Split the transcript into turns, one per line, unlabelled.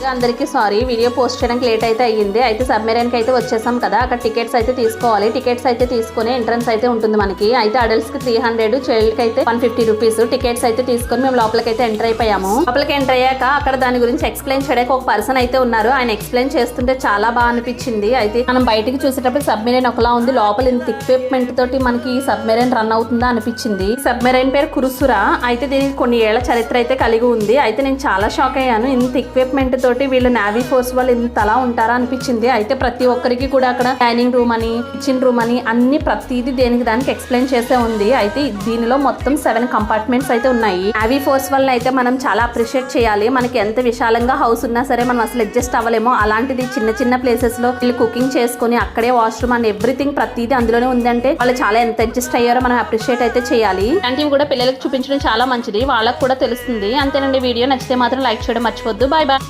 అందరికీ sorry, video post చేయడానికి late అయితే అయ్యింది. అయితే సబ్మెరైన్కి అయితే వచ్చేసాం కదా, అక్కడ టికెట్స్ అయితే తీసుకోవాలి. టికెట్స్ అయితే తీసుకుని ఎంట్రన్స్ అయితే ఉంటుంది మనకి. అయితే అడల్ట్స్ కి 300, చైల్డ్ కి అయితే 150 రూపీస్. టికెట్స్ అయితే తీసుకొని మేము లోపలికి అయితే ఎంటర్ అయిపోయాము. లోపలికి ఎంటర్ అయ్యాక అక్కడ దాని గురించి ఎక్స్ప్లెయిన్ చేయడానికి ఒక పర్సన్ అయితే ఉన్నారు. ఆయన ఎక్స్ప్లెయిన్ చేస్తుంటే చాలా బాగా అనిపించింది. అయితే మనం బయటికి చూసేటప్పుడు సబ్మెరైన్ ఒకలా ఉంది, లోపల ఇంత ఎక్విప్మెంట్ తోటి మనకి ఈ సబ్మెరైన్ రన్ అవుతుందా అనిపించింది. సబ్మెరైన్ పేరు కురుసురా. అయితే దీనికి కొన్ని ఏళ్ల చరిత్ర అయితే కలిగి ఉంది. అయితే నేను చాలా షాక్ అయ్యాను, ఇంత ఎక్విప్మెంట్ తోటి వీళ్ళు నేవీ ఫోర్స్ వాళ్ళు ఇంతలా ఉంటారా అనిపించింది. అయితే ప్రతి ఒక్కరికి కూడా అక్కడ డైనింగ్ రూమ్ అని, కిచెన్ రూమ్ అని అన్ని ప్రతిదీ దేనికి దానికి ఎక్స్ప్లెయిన్ చేసే ఉంది. అయితే దీనిలో మొత్తం 7 కంపార్ట్మెంట్స్ అయితే ఉన్నాయి. నేవీ ఫోర్స్ వల్ల అయితే మనం చాలా అప్రిషియేట్ చేయాలి. మనకి ఎంత విశాలంగా హౌస్ ఉన్నా సరే మనం అసలు అడ్జస్ట్ అవ్వలేమో, అలాంటిది చిన్న చిన్న ప్లేసెస్ లో వీళ్ళు కుకింగ్ చేసుకుని అక్కడే వాష్రూమ్ అండ్ ఎవ్రీథింగ్ ప్రతిదీ అందులోనే ఉందంటే వాళ్ళు చాలా ఎంత అడ్జస్ట్ అయ్యారో మనం అప్రిషియేట్ అయితే చేయాలి. ఇలాంటివి కూడా పిల్లలకు చూపించడం చాలా మంచిది, వాళ్ళకు కూడా తెలుస్తుంది. అంతేనండి, వీడియో నచ్చితే మాత్రం లైక్ చేయడం మర్చిపోద్దు. Bye bye.